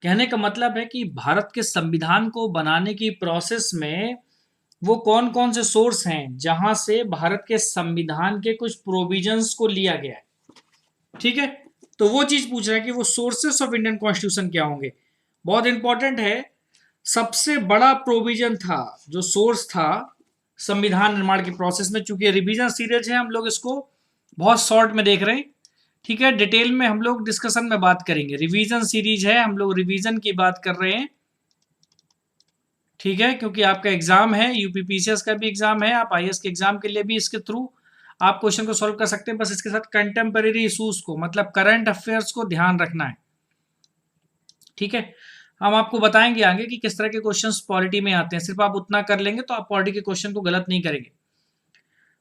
कहने का मतलब है कि भारत के संविधान को बनाने की प्रोसेस में वो कौन-कौन से सोर्स हैं जहां से भारत के संविधान के कुछ प्रोविजंस को लिया गया है। ठीक है, तो वो चीज पूछ रहा है कि वो सोर्सेस ऑफ इंडियन कॉन्स्टिट्यूशन क्या होंगे। बहुत इंपॉर्टेंट है। सबसे बड़ा प्रोविजन था, जो सोर्स था संविधान निर्माण की प्रोसेस में, चूंकि रिवीजन सीरीज है हम लोग इसको बहुत शॉर्ट में देख रहे हैं। ठीक है, डिटेल में हम लोग डिस्कशन में बात करेंगे। रिवीजन सीरीज है, हम लोग रिवीजन की बात कर रहे हैं। ठीक है, क्योंकि आपका एग्जाम है, यूपीपीसीएस का भी एग्जाम है, आप आईएएस के एग्जाम के लिए भी इसके थ्रू आप क्वेश्चन को सॉल्व कर सकते हैं। बस इसके साथ कंटेम्परेरी इशूज को, मतलब करंट अफेयर्स को ध्यान रखना है। ठीक है, हम आपको बताएंगे आगे कि किस तरह के क्वेश्चंस पॉलिटी में आते हैं। सिर्फ आप उतना कर लेंगे तो आप पॉलिटी के क्वेश्चन को गलत नहीं करेंगे।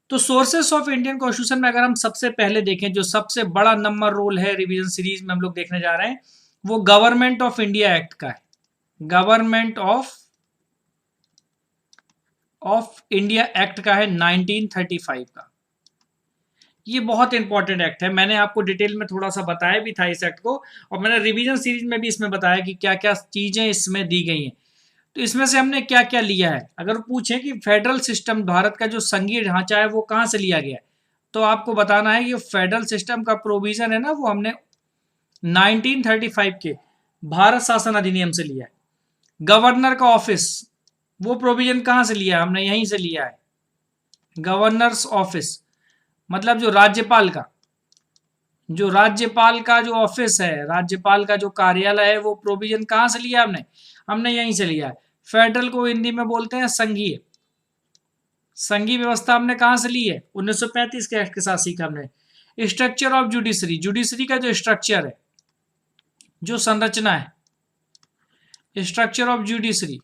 तो सोर्सेस ऑफ इंडियन कॉन्स्टिट्यूशन में अगर हम सबसे पहले देखें, जो सबसे बड़ा नंबर रोल है रिवीजन सीरीज में हम लोग देखने जा रहे हैं, वो गवर्नमेंट ऑफ इंडिया एक्ट का है। गवर्नमेंट ऑफ इंडिया एक्ट का है 1935 का। ये बहुत इंपॉर्टेंट एक्ट है। मैंने आपको डिटेल में थोड़ा सा बताया भी था इस एक्ट को, और मैंने रिवीजन सीरीज में भी इसमें बताया कि क्या क्या चीजें इसमें दी गई हैं। तो इसमें से हमने क्या क्या लिया है। अगर पूछें कि फेडरल सिस्टम, भारत का जो संघीय ढांचा है वो कहाँ से लिया गया है, तो आपको बताना है कि फेडरल सिस्टम का प्रोविजन है ना, वो हमने 1935 के भारत शासन अधिनियम से लिया है। गवर्नर का ऑफिस, वो प्रोविजन कहाँ से लिया है, हमने यहीं से लिया है। गवर्नर्स ऑफिस मतलब जो राज्यपाल का जो ऑफिस है, राज्यपाल का जो कार्यालय है, वो प्रोविजन कहाँ से लिया हमने, यहीं से लिया है। फेडरल को हिंदी में बोलते हैं संघीय। संघीय व्यवस्था हमने कहां से ली है, 1935 के एक्ट के साथ सीखा हमने। स्ट्रक्चर ऑफ जुडिशरी, जुडिशरी का जो स्ट्रक्चर है, जो संरचना है, स्ट्रक्चर ऑफ जुडिशरी,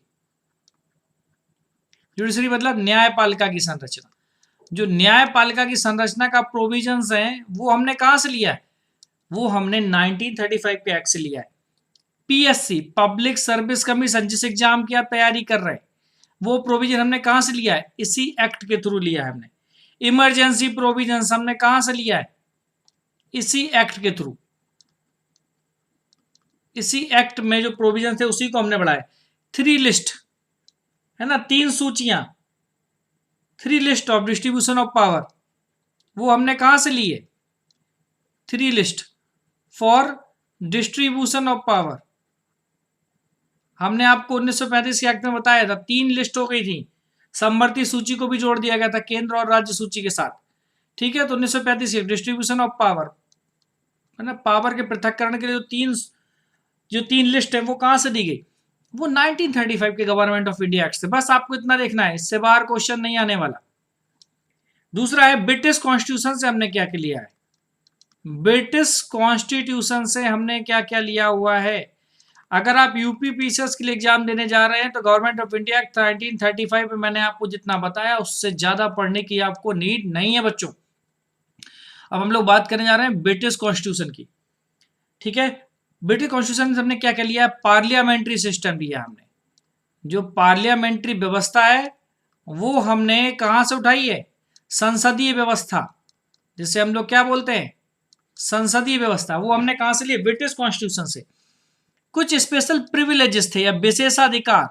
जुडिशरी मतलब न्यायपालिका की संरचना। जो न्यायपालिका की संरचना का प्रोविजंस है वो हमने कहां से लिया है, वो हमने 1935 के एक्ट से लिया है। पीएससी, पब्लिक सर्विस कमीशन, जिस एग्जाम की आप तैयारी कर रहे हैं, वो प्रोविजन हमने कहां से लिया है, इसी एक्ट के थ्रू लिया है हमने। इमरजेंसी प्रोविजन हमने कहां से लिया है, इसी एक्ट के थ्रू। इसी एक्ट में जो प्रोविजन थे उसी को हमने बढ़ाया। थ्री लिस्ट है ना, 3 सूचियां, 3 list of distribution of power, वो हमने कहां से ली है, 3 list for distribution of power. हमने आपको 1935 के एक्ट में बताया था 3 लिस्ट हो गई थी, समवर्ती सूची को भी जोड़ दिया गया था केंद्र और राज्य सूची के साथ। ठीक है, तो 1935 डिस्ट्रीब्यूशन ऑफ पावर है ना, पावर के पृथककरण के लिए जो तीन लिस्ट है वो कहां से दी गई, वो 1935 के गवर्नमेंट ऑफ इंडिया एक्ट से। बस आपको इतना देखना है, इससे बाहर क्वेश्चन नहीं आने वाला। दूसरा है ब्रिटिश कॉन्स्टिट्यूशन से हमने क्या क्या लिया है। ब्रिटिश कॉन्स्टिट्यूशन से हमने क्या क्या लिया हुआ है। अगर आप यूपीपीसीएस के लिए एग्जाम देने जा रहे हैं तो गवर्नमेंट ऑफ इंडिया एक्ट 1935 में मैंने आपको जितना बताया उससे ज्यादा पढ़ने की आपको नीड नहीं है बच्चों। अब हम लोग बात करने जा रहे हैं ब्रिटिश कॉन्स्टिट्यूशन की। ठीक है, ब्रिटिश कॉन्स्टिट्यूशन से हमने क्या क्या लिया, पार्लियामेंट्री सिस्टम लिया हमने। जो पार्लियामेंट्री व्यवस्था है वो हमने कहां से उठाई है, संसदीय व्यवस्था, जिसे हम लोग क्या बोलते हैं, संसदीय व्यवस्था, वो हमने कहां से लिए, ब्रिटिश कॉन्स्टिट्यूशन से। कुछ स्पेशल प्रिविलेजेस थे या विशेषाधिकार,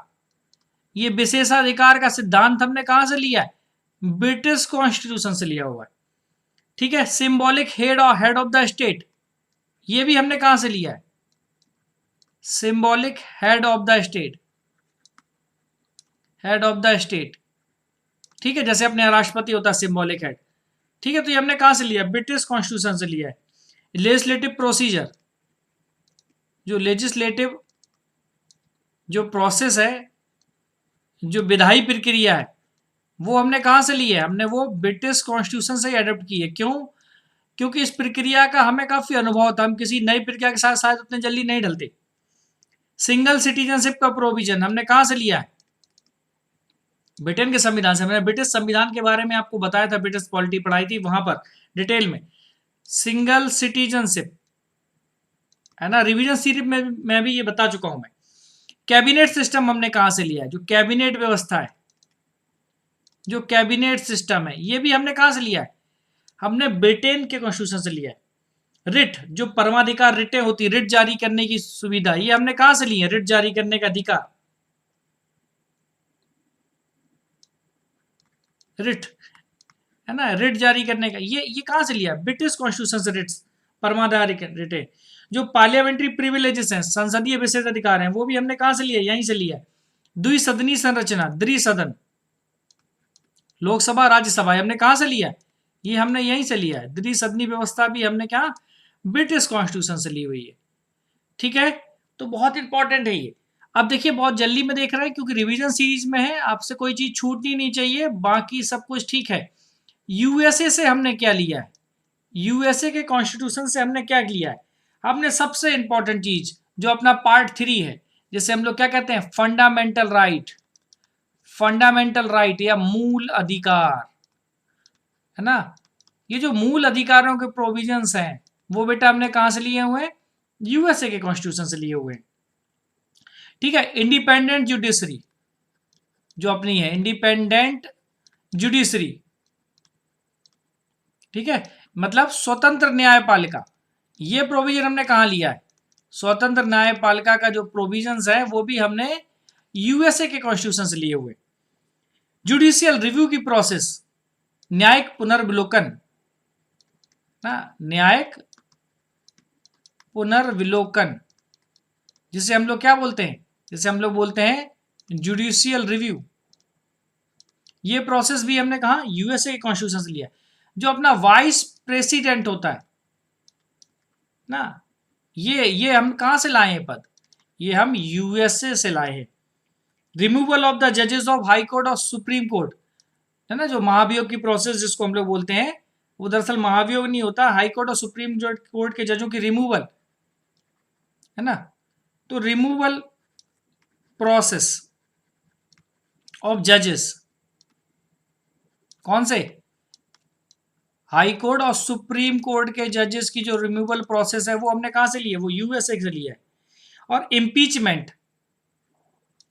ये विशेषाधिकार का सिद्धांत हमने कहां से लिया है, ब्रिटिश कॉन्स्टिट्यूशन से लिया हुआ है। ठीक है, symbolic head of the state, ये भी हमने कहां से लिया है, symbolic head of the state, head of the state. ठीक है, जैसे अपने राष्ट्रपति होता है सिंबॉलिक हेड। ठीक है, तो ये हमने कहां से लिया, ब्रिटिश कॉन्स्टिट्यूशन से लिया है। लेजिस्लेटिव प्रोसीजर, जो लेजिस्लेटिव जो प्रोसेस है, जो विधायी प्रक्रिया है, वो हमने कहां से ली है, हमने वो ब्रिटिश कॉन्स्टिट्यूशन से अडॉप्ट की है। क्यों, क्योंकि इस प्रक्रिया का हमें काफी अनुभव था, हम किसी नई प्रक्रिया के साथ शायद उतने जल्दी नहीं ढलते। सिंगल सिटीजनशिप का प्रोविजन हमने कहां से लिया है, ब्रिटेन के संविधान से। मैंने ब्रिटिश संविधान के बारे में आपको बताया था, ब्रिटिश पॉलिटी पढ़ाई थी वहां पर डिटेल में। सिंगल सिटीजनशिप है ना, रिवीजन सीरीज में मैं भी ये बता चुका हूं मैं। कैबिनेट सिस्टम हमने कहां से लिया है, जो कैबिनेट व्यवस्था है, जो कैबिनेट सिस्टम है, ये भी हमने कहां से लिया है, हमने ब्रिटेन के कॉन्स्टिट्यूशन से लिया है। रिट, जो परमाधिकार रिटें होती, रिट जारी करने की सुविधा, ये हमने कहां से ली है? रिट जारी करने का अधिकार, रिट है ना, रिट जारी करने का, ये कहां से लिया? ब्रिटिश कॉन्स्टिट्यूशन से रिट्स, परमाधिकार रिटें। जो पार्लियामेंट्री प्रिविलेजेस हैं, संसदीय विशेष अधिकार हैं, वो भी हमने कहां से लिया? यहीं से लिया। द्विसदनी संरचना, द्विसदन, लोकसभा राज्यसभा, हमने कहां से लिया? ये हमने यहीं से लिया है। द्विसदनी व्यवस्था भी हमने क्या, ब्रिटिश कॉन्स्टिट्यूशन से ली हुई है। ठीक है, तो बहुत इंपॉर्टेंट है ये। अब देखिए बहुत जल्दी में देख रहे हैं क्योंकि रिवीजन सीरीज में है, आपसे कोई चीज छूटनी नहीं चाहिए, बाकी सब कुछ ठीक है। यूएसए से हमने क्या लिया है? यूएसए के कॉन्स्टिट्यूशन से हमने क्या लिया है? हमने सबसे इंपॉर्टेंट चीज जो अपना पार्ट 3 है, जिसे हम लोग क्या कहते हैं? फंडामेंटल राइट, फंडामेंटल राइट या मूल अधिकार, है ना। ये जो मूल अधिकारों के प्रोविजंस हैं, वो बेटा हमने कहां से लिए हुए हैं? यूएसए के कॉन्स्टिट्यूशन से लिए हुए हैं। ठीक है, इंडिपेंडेंट जुडिशरी जो अपनी है, इंडिपेंडेंट जुडिशरी, ठीक है, मतलब स्वतंत्र न्यायपालिका, ये प्रोविजन हमने कहां लिया है? स्वतंत्र न्यायपालिका का जो प्रोविजंस है वो भी हमने यूएसए के कॉन्स्टिट्यूशन से लिए हुए। जुडिशियल रिव्यू की प्रोसेस, न्यायिक पुनर्विलोकन ना, न्यायिक पुनर्विलोकन, जिसे हम लोग क्या बोलते हैं? जिसे हम लोग बोलते हैं जुडिशियल रिव्यू। ये प्रोसेस भी हमने कहा यूएसए के कॉन्स्टिट्यूशन से लिया। जो अपना वाइस प्रेसिडेंट होता है ना, ये हम कहां से लाए हैं पद? ये हम यूएसए से लाए हैं। रिमूवल ऑफ द जजेस ऑफ हाई कोर्ट और सुप्रीम कोर्ट, है ना, जो महाभियोग की प्रोसेस जिसको हम लोग बोलते हैं, वो दरअसल महाभियोग नहीं होता, हाई कोर्ट और सुप्रीम कोर्ट के जजों की रिमूवल, है ना। तो रिमूवल प्रोसेस ऑफ जजेस, कौन से? हाई कोर्ट और सुप्रीम कोर्ट के जजेस की जो रिमूवल प्रोसेस है वो हमने कहां से ली है? वो यूएसए से ली है। और impeachment,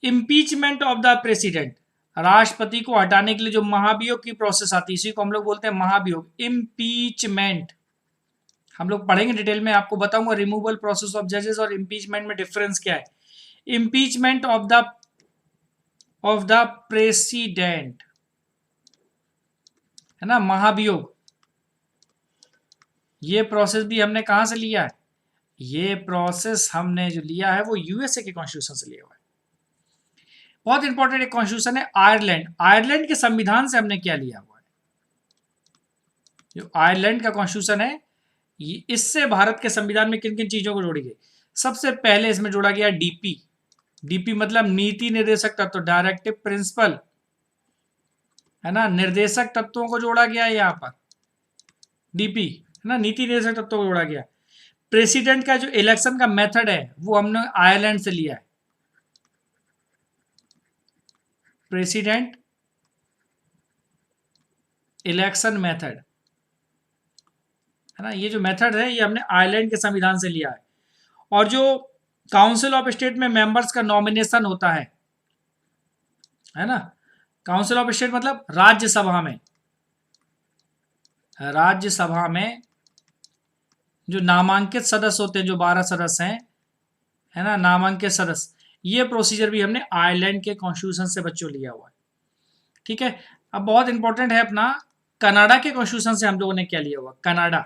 impeachment of the president, राष्ट्रपति को हटाने के लिए जो महाभियोग की प्रोसेस आती है, इसी को हम लोग बोलते हैं महाभियोग, इम्पीचमेंट। हम लोग पढ़ेंगे डिटेल में, आपको बताऊंगा रिमूवल प्रोसेस ऑफ जजेस और इम्पीचमेंट में डिफरेंस क्या है। इम्पीचमेंट ऑफ द प्रेसिडेंट, है ना, महाभियोग, ये प्रोसेस भी हमने कहां से लिया है? ये प्रोसेस हमने जो लिया है वो यूएसए के कॉन्स्टिट्यूशन से लिया हुआ है। बहुत इंपॉर्टेंट एक कॉन्स्टिट्यूशन है आयरलैंड, आयरलैंड के संविधान से हमने क्या लिया हुआ है? जो आयरलैंड का कॉन्स्टिट्यूशन है, इससे भारत के संविधान में किन किन चीजों को जोड़ी गई? सबसे पहले इसमें जोड़ा गया डीपी, डीपी मतलब नीति निर्देशक तत्व, डायरेक्टिव प्रिंसिपल, है ना, निर्देशक तत्वों को जोड़ा गया है यहाँ पर, डीपी, है ना, नीति निर्देशक तत्वों को जोड़ा गया। प्रेसिडेंट का जो इलेक्शन का मेथड है वो हमने आयरलैंड से लिया है। प्रेसिडेंट इलेक्शन मेथड, है ना, ये जो मेथड है ये हमने आयरलैंड के संविधान से लिया है। और जो काउंसिल ऑफ स्टेट में मेंबर्स का नॉमिनेशन होता है ना, काउंसिल ऑफ स्टेट मतलब राज्यसभा में, राज्यसभा में जो नामांकित सदस्य होते हैं, जो 12 सदस्य हैं, है ना, नामांकित सदस्य, ये प्रोसीजर भी हमने आयरलैंड के कॉन्स्टिट्यूशन से बच्चों लिया हुआ है। ठीक है, अब बहुत इंपॉर्टेंट है अपना कनाडा के कॉन्स्टिट्यूशन से हम लोगों ने क्या लिया हुआ? कनाडा,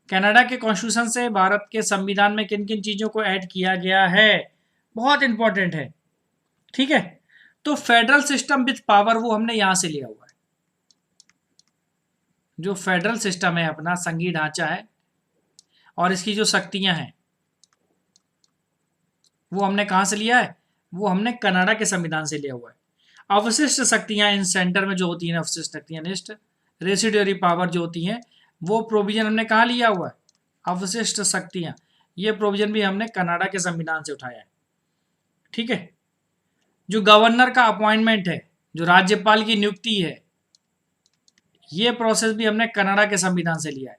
कनाडा के कॉन्स्टिट्यूशन से भारत के संविधान में किन किन चीजों को ऐड किया गया है, बहुत इंपॉर्टेंट है। ठीक है, तो फेडरल सिस्टम विथ पावर वो हमने यहां से लिया हुआ है। जो फेडरल सिस्टम है अपना, संघीय ढांचा है और इसकी जो शक्तियां हैं वो हमने कहां से लिया है? वो हमने कनाडा के संविधान से लिया हुआ है। अवशिष्ट शक्तियां इन सेंटर में जो होती हैं, अवशिष्ट शक्तियां, नेक्स्ट रेसिडुअरी पावर जो होती हैं, वो प्रोविजन हमने कहाँ लिया हुआ है? अवशिष्ट शक्तियां, ये प्रोविजन भी हमने कनाडा के संविधान से उठाया है। ठीक है, जो गवर्नर का अपॉइंटमेंट है, जो राज्यपाल की नियुक्ति है, ये प्रोसेस भी हमने कनाडा के संविधान से लिया है।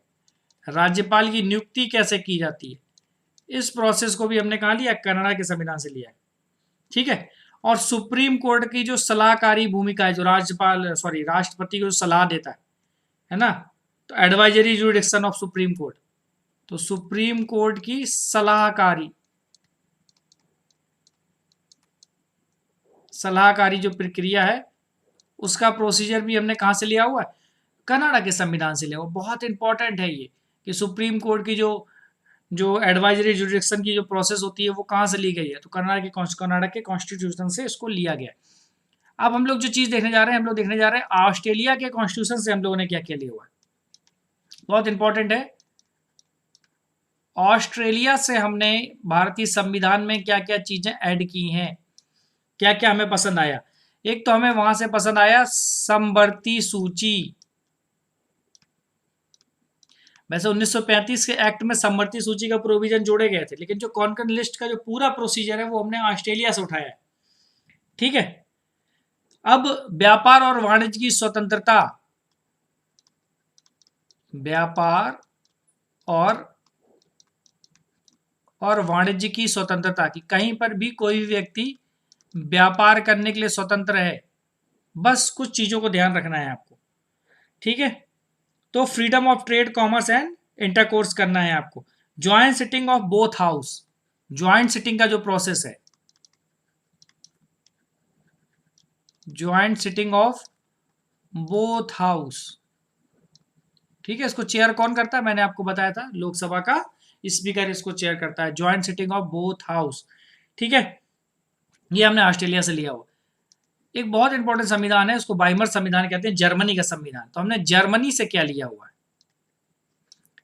राज्यपाल की नियुक्ति कैसे की जाती है, इस प्रोसेस को भी हमने कहा लिया? कनाडा के संविधान से लिया है। ठीक है, और सुप्रीम कोर्ट की जो सलाहकारी भूमिका है, जो राष्ट्रपति को सलाह देता है ना, तो advisory jurisdiction of supreme court, तो सुप्रीम कोर्ट की सलाहकारी जो प्रक्रिया है उसका प्रोसीजर भी हमने कहाँ से लिया हुआ है, कनाडा के संविधान से लिया हुआ। बहुत इंपॉर्टेंट है ये कि सुप्रीम कोर्ट की जो एडवाइजरी जुरिडिक्शन की जो प्रोसेस होती है वो कहाँ से ली गई है, तो कनाडा के कॉन्स्टिट्यूशन से इसको लिया गया है। अब हम लोग जो चीज देखने जा रहे हैं, हम लोग देखने जा रहे हैं ऑस्ट्रेलिया के कॉन्स्टिट्यूशन से हम लोगों ने क्या क्या लिया हुआ है। बहुत इंपॉर्टेंट है, ऑस्ट्रेलिया से हमने भारतीय संविधान में क्या क्या चीजें ऐड की हैं, क्या क्या हमें पसंद आया। एक तो हमें वहां से पसंद आया समवर्ती सूची। वैसे 1935 के एक्ट में समवर्ती सूची का प्रोविजन जोड़े गए थे, लेकिन जो कॉन्करेंट लिस्ट का जो पूरा प्रोसीजर है वो हमने ऑस्ट्रेलिया से उठाया है। ठीक है, अब व्यापार और वाणिज्य की स्वतंत्रता, व्यापार और वाणिज्य की स्वतंत्रता की कहीं पर भी कोई भी व्यक्ति व्यापार करने के लिए स्वतंत्र है, बस कुछ चीजों को ध्यान रखना है आपको। ठीक है, तो freedom of trade, commerce and intercourse करना है आपको। Joint sitting of both house, joint sitting का जो प्रोसेस है, joint sitting of both house. ठीक है, इसको चेयर कौन करता है, मैंने आपको बताया था, लोकसभा का स्पीकर इसको चेयर करता है, joint sitting of both house. ठीक है, ये हमने ऑस्ट्रेलिया से लिया हुआ। एक बहुत इंपॉर्टेंट संविधान है, उसको वाइमर संविधान कहते हैं, जर्मनी का संविधान। तो हमने जर्मनी से क्या लिया हुआ है,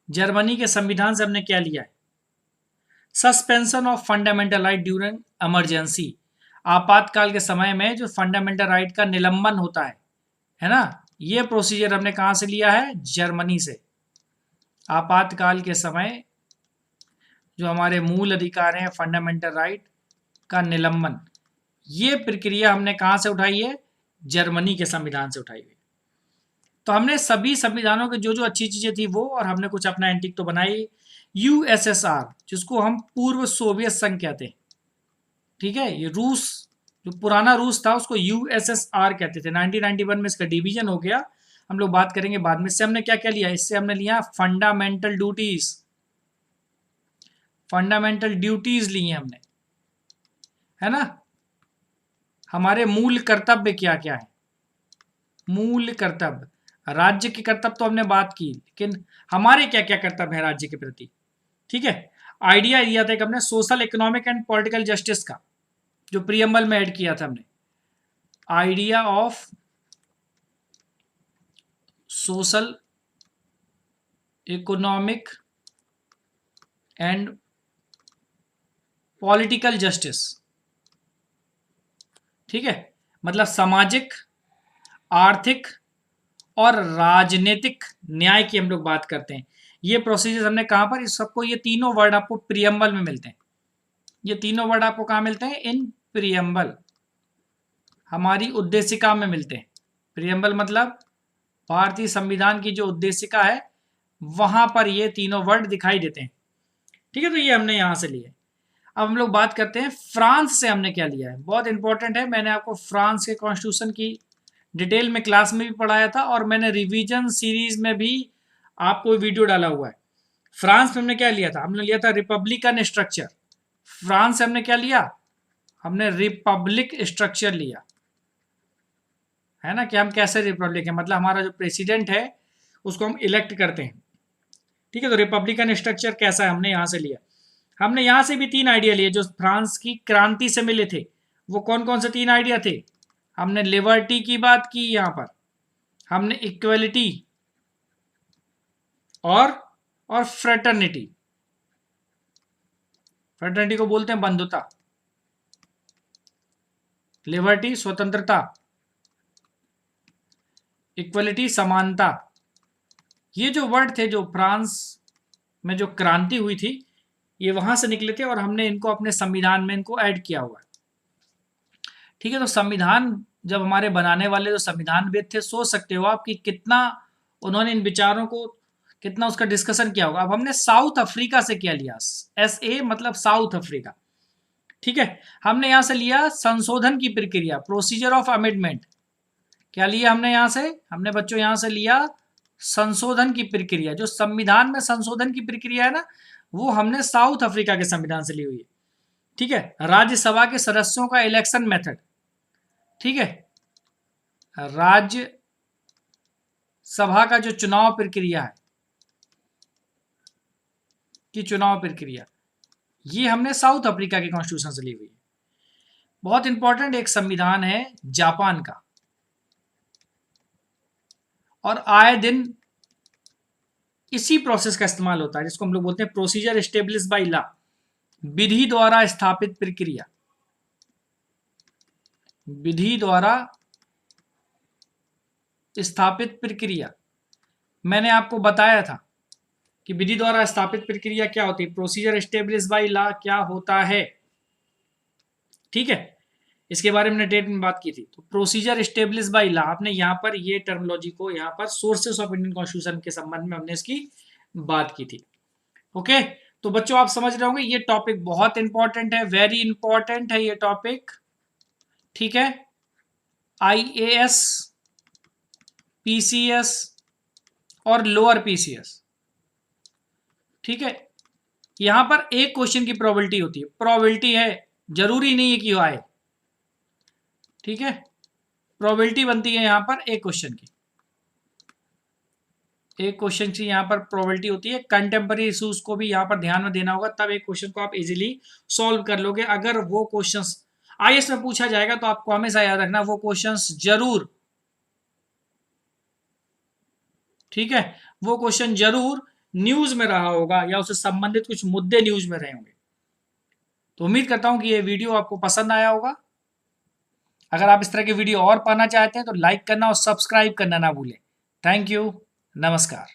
जर्मनी के संविधान से हमने क्या लिया है, suspension of fundamental right during emergency. आपातकाल के समय में जो फंडामेंटल राइट का निलंबन होता है ना, ये प्रोसीजर हमने कहां से लिया है, जर्मनी से। आपातकाल के समय जो हमारे मूल अधिकार हैं, फंडामेंटल राइट का निलंबन, ये प्रक्रिया हमने कहां से उठाई है, जर्मनी के संविधान से उठाई हुई। तो हमने सभी संविधानों के जो जो अच्छी चीजें थी वो, और हमने कुछ अपना एंटिक तो बनाई। यूएसएसआर, जिसको हम पूर्व सोवियत संघ कहते हैं। ठीक है, ये रूस, जो पुराना रूस था उसको यूएसएसआर कहते थे। 1991 में इसका डिवीजन हो गया, हम लोग बात करेंगे बाद में। इससे हमने क्या क्या लिया, इससे हमने लिया फंडामेंटल ड्यूटीज, फंडामेंटल ड्यूटीज ली हैं हमने, है ना। हमारे मूल कर्तव्य क्या क्या है, मूल कर्तव्य, राज्य के कर्तव्य तो हमने बात की, लेकिन हमारे क्या क्या कर्तव्य है राज्य के प्रति। ठीक है, आइडिया दिया था कि हमने social, economic and political justice का, जो प्रीएम्बल में ऐड किया था हमने, idea of social, economic and political justice. ठीक है, मतलब सामाजिक, आर्थिक और राजनीतिक न्याय की हम लोग बात करते हैं। ये प्रोसीजर हमने कहां पर, इस सबको, ये तीनों वर्ड आपको प्रीएम्बल में मिलते हैं। ये तीनों वर्ड आपको कहां मिलते हैं, इन प्रीएम्बल, हमारी उद्देशिका में मिलते हैं। प्रीएम्बल मतलब भारतीय संविधान की जो उद्देशिका है वहां पर ये तीनों वर्ड दिखाई देते हैं। ठीक है, तो ये हमने यहां से लिए। अब हम लोग बात करते हैं फ्रांस से हमने क्या लिया है, बहुत इंपॉर्टेंट है। मैंने आपको फ्रांस के कॉन्स्टिट्यूशन की डिटेल में क्लास में भी पढ़ाया था, और मैंने रिवीजन सीरीज में भी आपको वीडियो डाला हुआ है। फ्रांस में हमने क्या लिया था, हमने लिया था रिपब्लिकन स्ट्रक्चर। फ्रांस से हमने क्या लिया, हमने रिपब्लिक स्ट्रक्चर लिया, है ना, कि हम कैसे रिपब्लिक है, मतलब हमारा जो प्रेसिडेंट है उसको हम इलेक्ट करते हैं। ठीक है, तो रिपब्लिकन स्ट्रक्चर कैसा है, हमने यहां से लिया। हमने यहां से भी 3 आइडिया लिए जो फ्रांस की क्रांति से मिले थे। वो कौन कौन से 3 आइडिया थे, हमने लिबर्टी की बात की, यहां पर हमने इक्वलिटी और फ्रेटर्निटी, फ्रेटर्निटी को बोलते हैं बंधुता, लिबर्टी स्वतंत्रता, इक्वलिटी समानता। ये जो वर्ड थे, जो फ्रांस में जो क्रांति हुई थी, ये वहां से निकले थे, और हमने इनको अपने संविधान में इनको ऐड किया हुआ है। ठीक है, तो संविधान जब हमारे बनाने वाले जो संविधानविद थे, सोच सकते हो आप कि कितना उन्होंने इन विचारों को, कितना उसका डिस्कशन किया होगा। अब हमने साउथ अफ्रीका से क्या लिया, SA मतलब साउथ अफ्रीका। ठीक है, हमने यहां से लिया संशोधन की प्रक्रिया, प्रोसीजर ऑफ अमेंडमेंट। क्या लिया हमने यहां से, हमने बच्चों यहां से लिया संशोधन की प्रक्रिया, जो संविधान में संशोधन की प्रक्रिया है ना, वो हमने साउथ अफ्रीका के संविधान से ली हुई है। ठीक है, राज्यसभा के सदस्यों का इलेक्शन मेथड, ठीक है, राज्य सभा का जो चुनाव प्रक्रिया है, कि चुनाव प्रक्रिया, ये हमने साउथ अफ्रीका के कॉन्स्टिट्यूशन से ली हुई है। बहुत इंपॉर्टेंट एक संविधान है जापान का, और आए दिन इसी प्रोसेस का इस्तेमाल होता है, जिसको हम लोग बोलते हैं प्रोसीजर एस्टेब्लिश बाय लॉ, विधि द्वारा स्थापित प्रक्रिया, विधि द्वारा स्थापित प्रक्रिया। मैंने आपको बताया था कि विधि द्वारा स्थापित प्रक्रिया क्या होती है, प्रोसीजर एस्टेब्लिश बाय लॉ क्या होता है। ठीक है, इसके बारे में डेट में बात की थी। तो प्रोसीजर एस्टेब्लिश बाय लॉ, आपने यहाँ पर ये टर्मिनोलॉजी को यहाँ पर सोर्सेस ऑफ इंडियन कॉन्स्टिट्यूशन के संबंध में हमने इसकी बात की थी। ओके, तो बच्चों आप समझ रहे होंगे ये टॉपिक बहुत इंपॉर्टेंट है, वेरी इंपॉर्टेंट है ये टॉपिक। ठीक है, IAS, PCS और लोअर PCS। ठीक है, यहां पर एक क्वेश्चन की प्रोबेबिलिटी होती है, प्रोबेबिलिटी है, जरूरी नहीं है कि वो आए। ठीक है, प्रोबेबिलिटी बनती है यहां पर एक क्वेश्चन की, एक क्वेश्चन की यहां पर प्रोबेबिलिटी होती है। कंटेम्पररी इश्यूज को भी यहां पर ध्यान में देना होगा, तब एक क्वेश्चन को आप इजीली सॉल्व कर लोगे। अगर वो क्वेश्चंस IAS में पूछा जाएगा तो आपको हमेशा याद रखना वो क्वेश्चंस जरूर, ठीक है, वो क्वेश्चन जरूर न्यूज में रहा होगा या उससे संबंधित कुछ मुद्दे न्यूज में रहे होंगे। तो उम्मीद करता हूं कि ये वीडियो आपको पसंद आया होगा। अगर आप इस तरह के वीडियो और पाना चाहते हैं तो लाइक करना और सब्सक्राइब करना ना भूलें। थैंक यू, नमस्कार।